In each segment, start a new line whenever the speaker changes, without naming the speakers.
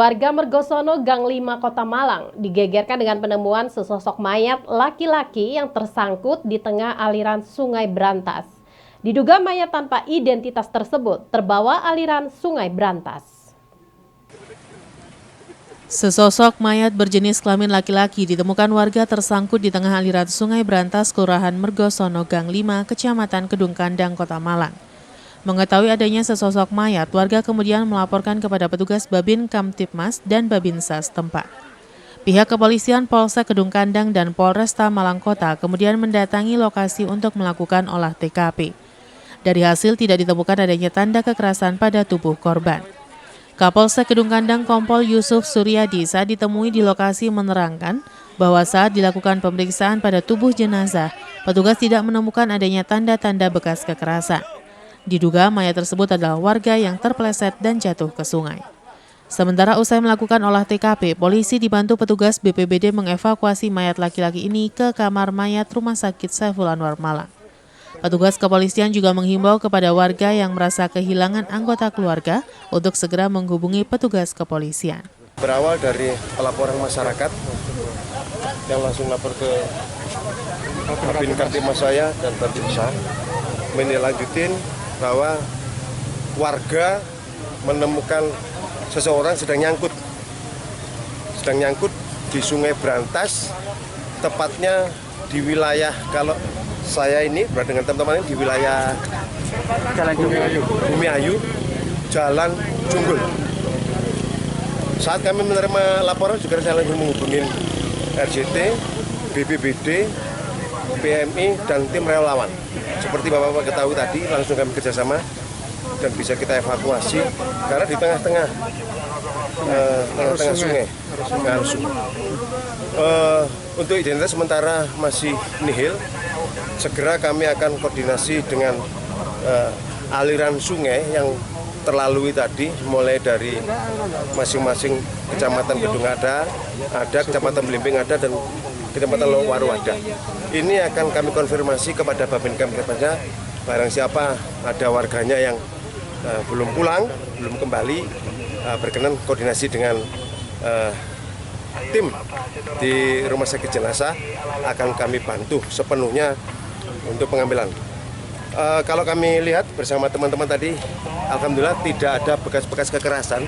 Warga Mergosono, Gang 5, Kota Malang digegerkan dengan penemuan sesosok mayat laki-laki yang tersangkut di tengah aliran Sungai Brantas. Diduga mayat tanpa identitas tersebut terbawa aliran Sungai Brantas.
Sesosok mayat berjenis kelamin laki-laki ditemukan warga tersangkut di tengah aliran Sungai Brantas, Kelurahan Mergosono, Gang 5, Kecamatan Kedung Kandang, Kota Malang. Mengetahui adanya sesosok mayat, warga kemudian melaporkan kepada petugas Babin Kamtibmas dan Babinsa setempat. Pihak kepolisian Polsek Kedung Kandang dan Polresta Malang Kota kemudian mendatangi lokasi untuk melakukan olah TKP. Dari hasil tidak ditemukan adanya tanda kekerasan pada tubuh korban. Kapolsek Kedung Kandang Kompol Yusuf Suryadi saat ditemui di lokasi menerangkan bahwa saat dilakukan pemeriksaan pada tubuh jenazah, petugas tidak menemukan adanya tanda-tanda bekas kekerasan. Diduga mayat tersebut adalah warga yang terpeleset dan jatuh ke sungai. Sementara usai melakukan olah TKP, polisi dibantu petugas BPBD mengevakuasi mayat laki-laki ini ke kamar mayat Rumah Sakit Saiful Anwar Malang. Petugas kepolisian juga menghimbau kepada warga yang merasa kehilangan anggota keluarga untuk segera menghubungi petugas kepolisian.
Berawal dari pelaporan masyarakat yang langsung lapor ke Babin Kamtibmas saya dan Babinsa, menindaklanjutin bahwa warga menemukan seseorang sedang nyangkut di Sungai Brantas, tepatnya di wilayah, kalau saya ini berada dengan teman-teman ini di wilayah Jalan Bumi Ayu, Jalan Junggul. Saat kami menerima laporan juga saya langsung menghubungi RJT, BPBD, PMI, dan tim relawan. Seperti Bapak-Bapak ketahui tadi, langsung kami kerjasama dan bisa kita evakuasi karena di tengah-tengah sungai. Untuk identitas sementara masih nihil. Segera kami akan koordinasi dengan aliran sungai yang terlalui tadi, mulai dari masing-masing kecamatan Kedung ada, kecamatan Belimbing ada, dan Kecamatan Lowaru ada. Ini akan kami konfirmasi kepada Babin Kamtibmasnya, barang siapa ada warganya yang belum pulang, belum kembali, berkenan koordinasi dengan tim di rumah sakit jenazah, akan kami bantu sepenuhnya untuk pengambilan. Kalau kami lihat bersama teman-teman tadi, alhamdulillah tidak ada bekas-bekas kekerasan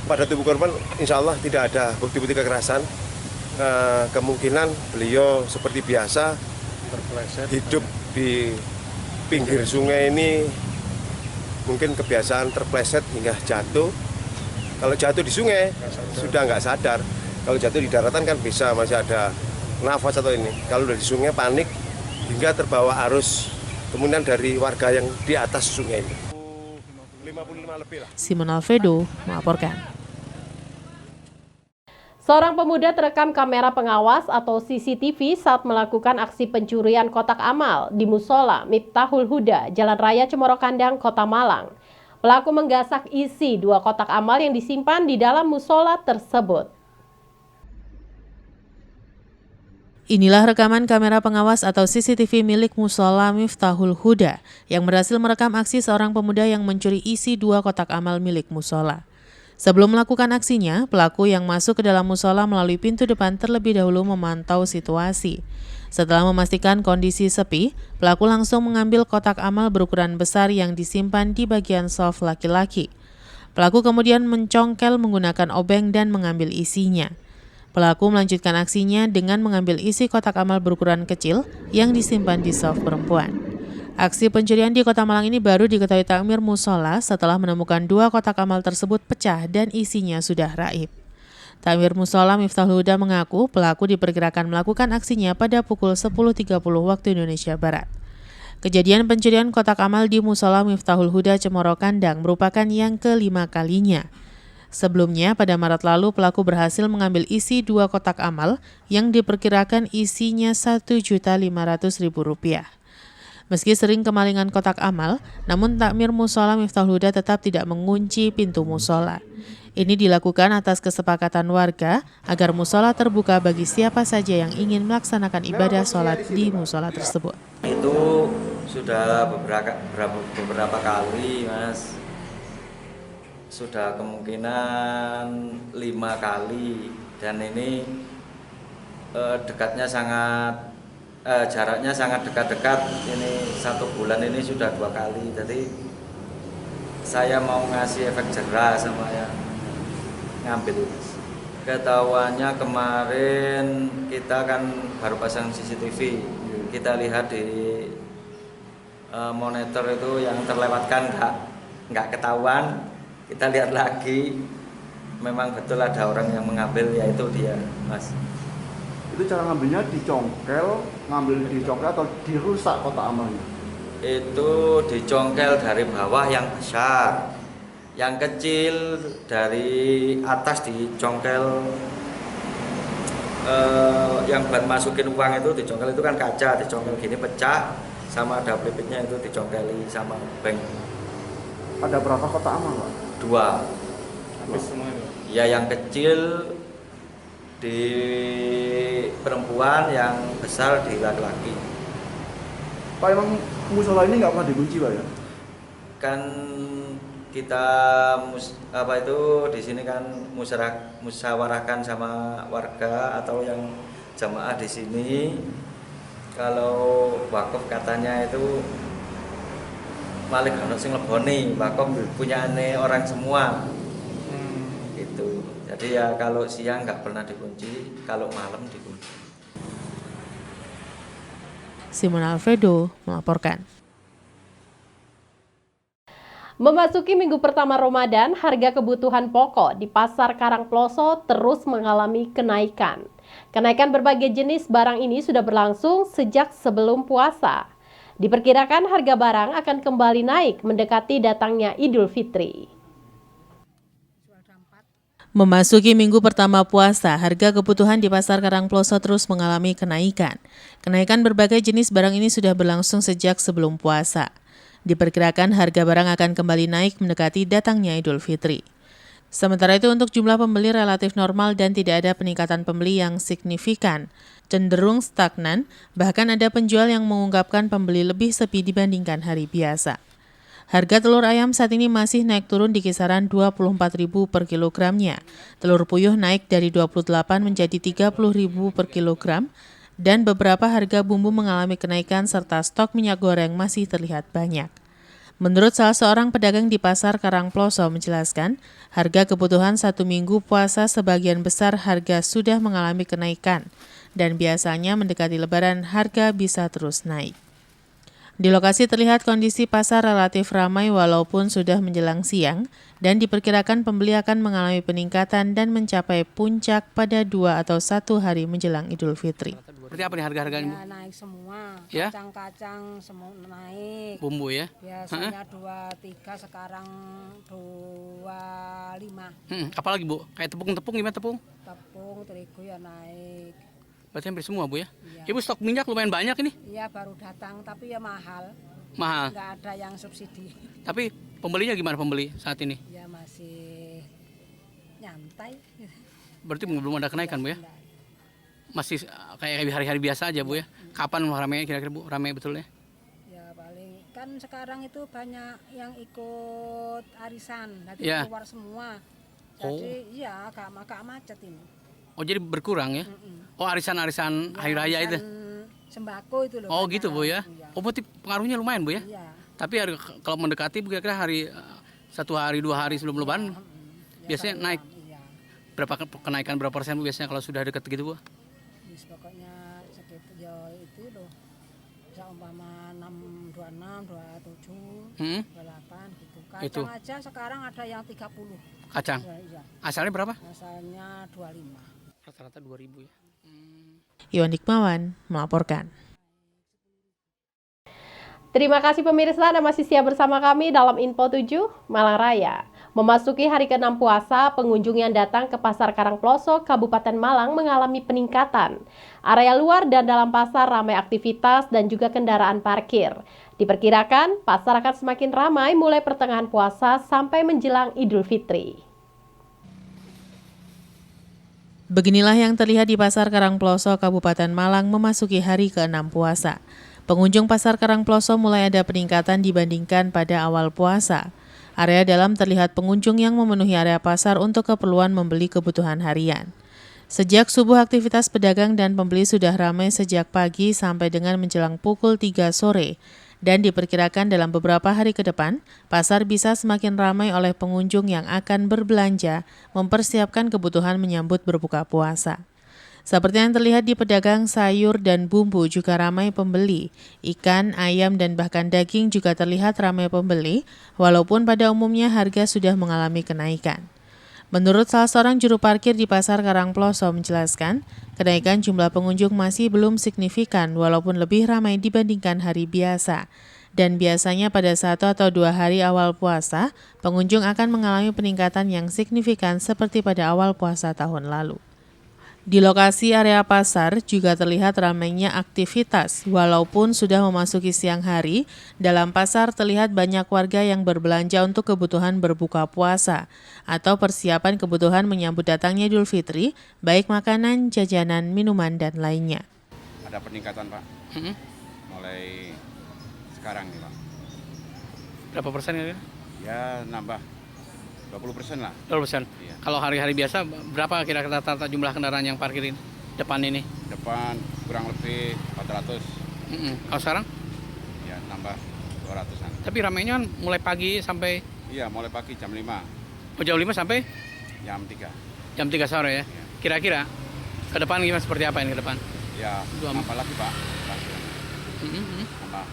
pada tubuh korban. Insya Allah tidak ada bukti-bukti kekerasan. Kemungkinan beliau seperti biasa hidup di pinggir sungai ini, mungkin kebiasaan terpleset hingga jatuh. Kalau jatuh di sungai sudah nggak sadar, kalau jatuh di daratan kan bisa masih ada nafas atau ini. Kalau dari sungai panik hingga terbawa arus, kemudian dari warga yang di atas sungai ini. 55 lebih lah.
Simon Alfredo melaporkan.
Seorang pemuda terekam kamera pengawas atau CCTV saat melakukan aksi pencurian kotak amal di Musola Miftahul Huda, Jalan Raya Cemoro Kandang, Kota Malang. Pelaku menggasak isi 2 kotak amal yang disimpan di dalam musola tersebut.
Inilah rekaman kamera pengawas atau CCTV milik Musola Miftahul Huda yang berhasil merekam aksi seorang pemuda yang mencuri isi 2 kotak amal milik musola. Sebelum melakukan aksinya, pelaku yang masuk ke dalam musola melalui pintu depan terlebih dahulu memantau situasi. Setelah memastikan kondisi sepi, pelaku langsung mengambil kotak amal berukuran besar yang disimpan di bagian soft laki-laki. Pelaku kemudian mencongkel menggunakan obeng dan mengambil isinya. Pelaku melanjutkan aksinya dengan mengambil isi kotak amal berukuran kecil yang disimpan di soft perempuan. Aksi pencurian di Kota Malang ini baru diketahui takmir musola setelah menemukan 2 kotak amal tersebut pecah dan isinya sudah raib. Takmir musola Miftahul Huda mengaku pelaku diperkirakan melakukan aksinya pada pukul 10.30 waktu Indonesia Barat. Kejadian pencurian kotak amal di musola Miftahul Huda Cemoro Kandang merupakan yang ke-5 kalinya. Sebelumnya, pada Maret lalu pelaku berhasil mengambil isi 2 kotak amal yang diperkirakan isinya Rp1.500.000. Meski sering kemalingan kotak amal, namun takmir musola Miftahul Huda tetap tidak mengunci pintu musola. Ini dilakukan atas kesepakatan warga agar musola terbuka bagi siapa saja yang ingin melaksanakan ibadah sholat di musola tersebut.
Itu sudah beberapa kali, Mas. sudah kemungkinan 5 kali, dan ini jaraknya sangat dekat-dekat. Ini 1 bulan ini sudah 2 kali. Jadi saya mau ngasih efek jerah sama yang ngambil. Ketahuannya kemarin kita kan baru pasang CCTV. Kita lihat di monitor itu yang terlewatkan nggak ketahuan. Kita lihat lagi, memang betul ada orang yang mengambil, yaitu dia, Mas.
Itu cara ngambilnya ngambil dicongkel atau dirusak kotak amalnya?
Itu dicongkel dari bawah yang besar, yang kecil dari atas dicongkel. Yang buat masukin uang itu dicongkel, itu kan kaca, dicongkel gini pecah, sama ada pelipitnya itu dicongkeli sama bank.
Ada berapa kotak amal, Pak?
2.
Habis semua itu?
Ya, yang kecil di perempuan, yang besar di laki-laki.
Pak, emang musola ini nggak pernah dikunci, Pak ya?
Kan kita di sini kan musyawarahkan sama warga atau yang jamaah di sini. Kalau wakaf katanya itu malik ono sing leboni, wakaf punyane orang semua. Itu. Jadi ya kalau siang nggak pernah dikunci, kalau malam dikunci.
Simon Alfredo melaporkan.
Memasuki minggu pertama Ramadan, harga kebutuhan pokok di Pasar Karangploso terus mengalami kenaikan. Kenaikan berbagai jenis barang ini sudah berlangsung sejak sebelum puasa. Diperkirakan harga barang akan kembali naik mendekati datangnya Idul Fitri.
Memasuki minggu pertama puasa, harga kebutuhan di Pasar Karangploso terus mengalami kenaikan. Kenaikan berbagai jenis barang ini sudah berlangsung sejak sebelum puasa. Diperkirakan harga barang akan kembali naik mendekati datangnya Idul Fitri. Sementara itu untuk jumlah pembeli relatif normal dan tidak ada peningkatan pembeli yang signifikan, cenderung stagnan, bahkan ada penjual yang mengungkapkan pembeli lebih sepi dibandingkan hari biasa. Harga telur ayam saat ini masih naik turun di kisaran Rp24.000 per kilogramnya. Telur puyuh naik dari Rp28 menjadi Rp30.000 per kilogram, dan beberapa harga bumbu mengalami kenaikan serta stok minyak goreng masih terlihat banyak. Menurut salah seorang pedagang di Pasar Karangploso menjelaskan, harga kebutuhan 1 minggu puasa sebagian besar harga sudah mengalami kenaikan, dan biasanya mendekati Lebaran harga bisa terus naik. Di lokasi terlihat kondisi pasar relatif ramai walaupun sudah menjelang siang, dan diperkirakan pembeli akan mengalami peningkatan dan mencapai puncak pada 2 atau 1 hari menjelang Idul Fitri.
Berarti apa nih harga-harganya?
Ya, naik semua.
Ya?
Kacang-kacang semua naik.
Bumbu ya?
Biasanya 23, sekarang 25.
Apalagi Bu? Kayak tepung gimana tepung?
Tepung, terigu ya naik.
Berarti hampir semua Bu ya?
Iya.
Ibu stok minyak lumayan banyak ini?
Iya, baru datang tapi ya mahal.
Mahal.
Nggak ada yang subsidi.
Tapi pembelinya gimana pembeli saat ini?
Ya masih nyantai.
Berarti belum ada kenaikan Bu ya? Masih kayak hari-hari biasa aja Bu ya? Kapan ramainya kira-kira Bu? Ramai betul ya?
Ya paling kan sekarang itu banyak yang ikut arisan, nanti
Ya.
keluar semua. Jadi ya agak macet ini.
Oh jadi berkurang ya? Oh arisan-arisan hari raya itu?
Sembako itu loh.
Oh
banyak.
gitu Bu ya?
Iya.
Oh berarti pengaruhnya lumayan Bu ya?
Iya.
Tapi kalau mendekati kira-kira hari 1 hari 2 hari sebelum Lebaran
Ya,
biasanya
kalau
naik
iya.
kenaikan berapa persen Bu biasanya kalau sudah dekat gitu Bu?
Terus pokoknya sekitar ya itu loh. Seumpama 626, 27, 28 gitu. Kacang
Itu.
aja sekarang ada yang 30.
Kacang?
Ya, iya.
Asalnya berapa?
Asalnya 25.
Rata-rata 2.000 ya.
Iwan Hikmawan melaporkan.
Terima kasih pemirsa, Anda masih siap bersama kami dalam Info 7 Malang Raya. Memasuki hari ke-6 puasa, pengunjung yang datang ke Pasar Karangploso, Kabupaten Malang mengalami peningkatan. Area luar dan dalam pasar ramai aktivitas dan juga kendaraan parkir. Diperkirakan, pasar akan semakin ramai mulai pertengahan puasa sampai menjelang Idul Fitri.
Beginilah yang terlihat di Pasar Karangploso, Kabupaten Malang memasuki hari ke-6 puasa. Pengunjung Pasar Karangploso mulai ada peningkatan dibandingkan pada awal puasa. Area dalam terlihat pengunjung yang memenuhi area pasar untuk keperluan membeli kebutuhan harian. Sejak subuh aktivitas pedagang dan pembeli sudah ramai sejak pagi sampai dengan menjelang pukul 3 sore. Dan diperkirakan dalam beberapa hari ke depan, pasar bisa semakin ramai oleh pengunjung yang akan berbelanja mempersiapkan kebutuhan menyambut berbuka puasa. Seperti yang terlihat di pedagang sayur dan bumbu juga ramai pembeli. Ikan, ayam, dan bahkan daging juga terlihat ramai pembeli, walaupun pada umumnya harga sudah mengalami kenaikan. Menurut salah seorang juru parkir di Pasar Karangploso menjelaskan, kenaikan jumlah pengunjung masih belum signifikan walaupun lebih ramai dibandingkan hari biasa. Dan biasanya pada 1 atau 2 hari awal puasa, pengunjung akan mengalami peningkatan yang signifikan seperti pada awal puasa tahun lalu. Di lokasi area pasar juga terlihat ramainya aktivitas. Walaupun sudah memasuki siang hari, dalam pasar terlihat banyak warga yang berbelanja untuk kebutuhan berbuka puasa atau persiapan kebutuhan menyambut datangnya Idul Fitri, baik makanan, jajanan, minuman, dan lainnya.
Ada peningkatan, Pak. Mulai sekarang nih, Pak.
Berapa persen ya?
Ya nambah 20% lah.
20%.
Iya.
Kalau hari-hari biasa berapa kira-kira rata-rata jumlah kendaraan yang parkirin depan ini?
Depan kurang lebih 400.
Kalau sekarang?
Ya nambah 200-an.
Tapi ramainya kan mulai pagi sampai...
Iya, mulai pagi jam 5.
Oh, jam 5 sampai?
Jam 3.
Jam 3 sore ya?
Iya.
Kira-kira ke depan gimana, seperti apa ini ke depan?
Ya, nambah lagi, Pak. Nambah.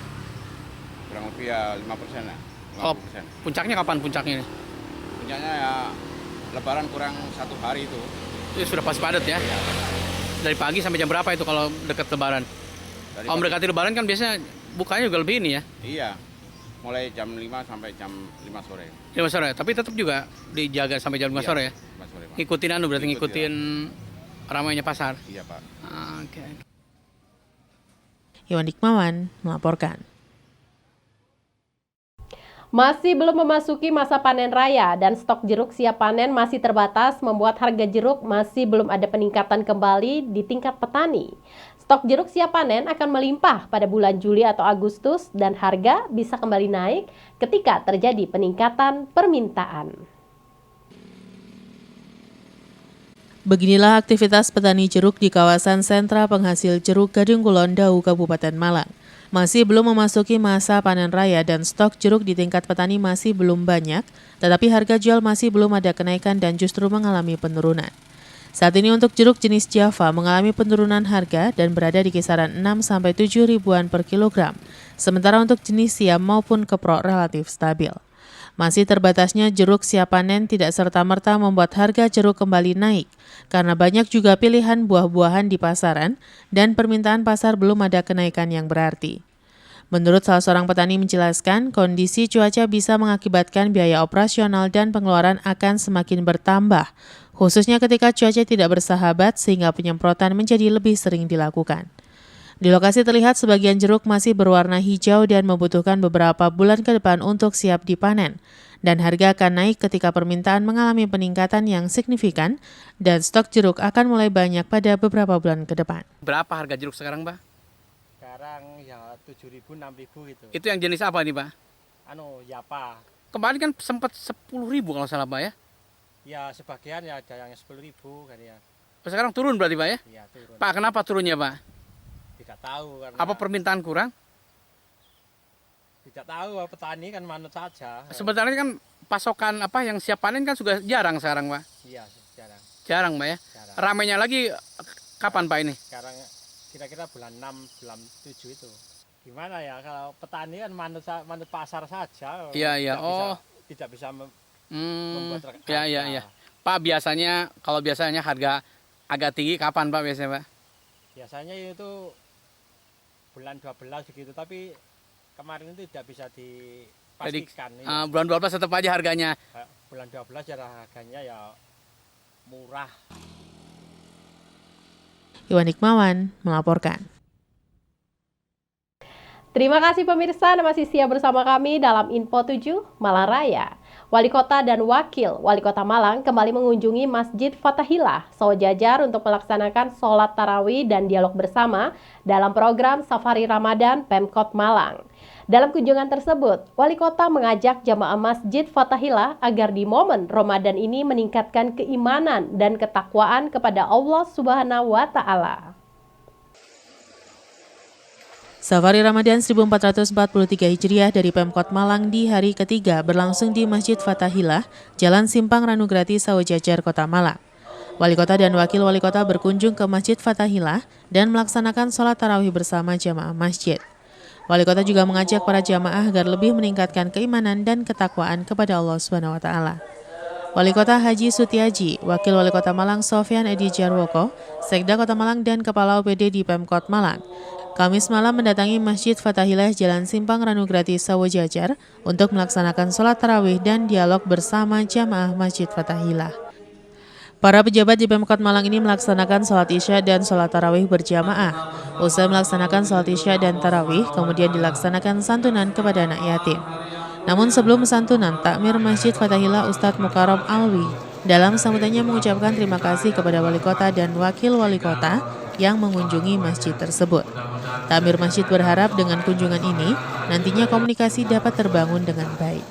Kurang lebih ya 5% lah. 50%.
Oh, puncaknya kapan puncaknya ini?
Puncaknya ya Lebaran kurang 1 hari itu.
Itu sudah pasti padat ya?
Iya.
Dari pagi sampai jam berapa itu kalau dekat Lebaran?
Dari
Kalau mendekati Lebaran kan biasanya bukanya juga lebih ini ya?
Iya. Mulai jam 5 sampai jam 5 sore.
5 sore, tapi tetap juga dijaga sampai jam 5 sore ya?
5 sore, Pak.
Ngikutin berarti ngikutin ramainya pasar?
Iya, Pak.
Oke.
Iwan Dikmawan melaporkan.
Masih belum memasuki masa panen raya dan stok jeruk siap panen masih terbatas membuat harga jeruk masih belum ada peningkatan kembali di tingkat petani. Stok jeruk siap panen akan melimpah pada bulan Juli atau Agustus dan harga bisa kembali naik ketika terjadi peningkatan permintaan.
Beginilah aktivitas petani jeruk di kawasan sentra penghasil jeruk Gading Kulon Dau, Kabupaten Malang. Masih belum memasuki masa panen raya dan stok jeruk di tingkat petani masih belum banyak, tetapi harga jual masih belum ada kenaikan dan justru mengalami penurunan. Saat ini untuk jeruk jenis Java mengalami penurunan harga dan berada di kisaran 6-7 ribuan per kilogram, sementara untuk jenis Siam maupun Keprok relatif stabil. Masih terbatasnya jeruk siap panen tidak serta-merta membuat harga jeruk kembali naik, karena banyak juga pilihan buah-buahan di pasaran dan permintaan pasar belum ada kenaikan yang berarti. Menurut salah seorang petani menjelaskan, kondisi cuaca bisa mengakibatkan biaya operasional dan pengeluaran akan semakin bertambah, khususnya ketika cuaca tidak bersahabat sehingga penyemprotan menjadi lebih sering dilakukan. Di lokasi terlihat sebagian jeruk masih berwarna hijau dan membutuhkan beberapa bulan ke depan untuk siap dipanen. Dan harga akan naik ketika permintaan mengalami peningkatan yang signifikan dan stok jeruk akan mulai banyak pada beberapa bulan ke depan.
Berapa harga jeruk sekarang, Pak?
Sekarang ya 7.000, 6.000 gitu.
Itu yang jenis apa nih, Pak?
Yapa.
Kemarin kan sempat 10.000 kalau salah, Pak ya?
Ya sebagian ya ada yang 10.000 kan ya.
Sekarang turun berarti, Pak ya?
Iya, turun.
Pak, kenapa turunnya, Pak?
Tidak tahu karena
Apa permintaan kurang?
tidak tahu, petani kan manut saja.
Sebenarnya kan pasokan apa yang siap panen kan sudah jarang sekarang, Pak.
Iya, jarang.
Jarang, Pak ya.
Jarang.
Ramainya lagi kapan, Pak ini?
Sekarang kira-kira bulan 6, bulan 7 itu. Gimana ya kalau petani kan manut pasar saja.
Iya, iya.
Tidak bisa
Ya,
membuat
ya, ya. Pak, biasanya kalau biasanya harga agak tinggi kapan, Pak, biasanya, Pak?
Biasanya itu bulan 12 begitu, tapi kemarin itu tidak bisa dipastikan.
Bulan 12 tetap aja harganya.
Bulan 12 ya harganya ya murah.
Iwan Dikmawan melaporkan.
Terima kasih pemirsa, masih siap bersama kami dalam Info 7 Malang Raya. Wali Kota dan Wakil Wali Kota Malang kembali mengunjungi Masjid Fathahillah, Sawojajar untuk melaksanakan sholat tarawih dan dialog bersama dalam program Safari Ramadan Pemkot Malang. Dalam kunjungan tersebut, Wali Kota mengajak jamaah Masjid Fathahillah agar di momen Ramadan ini meningkatkan keimanan dan ketakwaan kepada Allah Subhanahu wa Ta'ala.
Safari Ramadan 1443 Hijriah dari Pemkot Malang di hari ketiga berlangsung di Masjid Fathahillah, Jalan Simpang Ranugrati, Sawojajar, Kota Malang. Wali Kota dan Wakil Wali Kota berkunjung ke Masjid Fathahillah dan melaksanakan sholat tarawih bersama jamaah masjid. Wali Kota juga mengajak para jamaah agar lebih meningkatkan keimanan dan ketakwaan kepada Allah Subhanahu wa Ta'ala. Wali Kota Haji Sutiaji, Wakil Wali Kota Malang Sofyan Edi Jarwoko, Sekda Kota Malang dan Kepala OPD di Pemkot Malang, Kamis malam mendatangi Masjid Fathahillah Jalan Simpang Ranugrati, Sawojajar untuk melaksanakan sholat tarawih dan dialog bersama jamaah Masjid Fathahillah. Para pejabat di Pemkot Malang ini melaksanakan sholat isya dan sholat tarawih berjamaah. Usai melaksanakan sholat isya dan tarawih, kemudian dilaksanakan santunan kepada anak yatim. Namun sebelum santunan, takmir Masjid Fathahillah Ustadz Mukarram Alwi dalam sambutannya mengucapkan terima kasih kepada Wali Kota dan Wakil Wali Kota yang mengunjungi masjid tersebut. Takmir masjid berharap dengan kunjungan ini, nantinya komunikasi dapat terbangun dengan baik.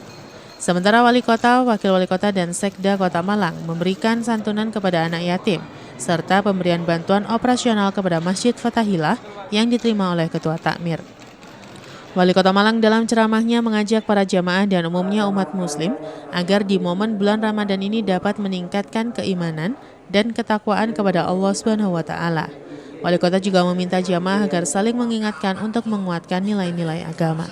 Sementara Wali Kota, Wakil Wali Kota, dan Sekda Kota Malang memberikan santunan kepada anak yatim, serta pemberian bantuan operasional kepada Masjid Fathahillah yang diterima oleh Ketua Takmir. Wali Kota Malang dalam ceramahnya mengajak para jamaah dan umumnya umat muslim agar di momen bulan Ramadan ini dapat meningkatkan keimanan dan ketakwaan kepada Allah Subhanahu wa Ta'ala. Wali Kota juga meminta jamaah agar saling mengingatkan untuk menguatkan nilai-nilai agama.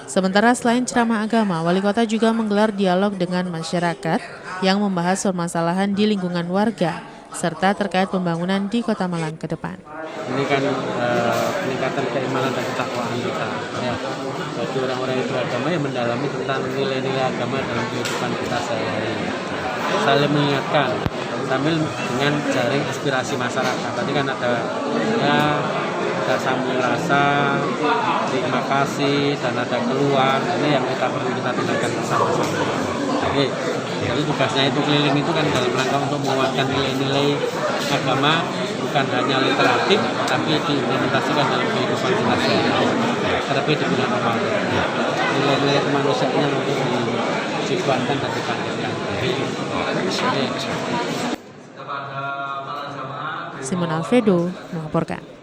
Sementara selain ceramah agama, Wali Kota juga menggelar dialog dengan masyarakat yang membahas permasalahan di lingkungan warga, serta terkait pembangunan di Kota Malang ke depan.
Ini kan peningkatan keimanan dan ketakwaan kita. Ya. Bagi orang-orang yang beragama yang mendalami tentang nilai-nilai agama dalam kehidupan kita sehari-hari. Saling mengingatkan sambil dengan jaring inspirasi masyarakat. Tadi kan ada sambung rasa, terima kasih, dan ada keluar. Ini yang kita perlu kita tindakan bersama-sama. Oke, jadi tugasnya itu keliling itu kan dalam rangka untuk menguatkan nilai-nilai agama, bukan hanya literatif, tapi diimplementasikan dalam kehidupan kita sehari-hari. Terlebih di bulan Ramadan. Nilai-nilai kemanusiaan untuk dikembangkan dan dipandangkan.
Simon Alfredo melaporkan.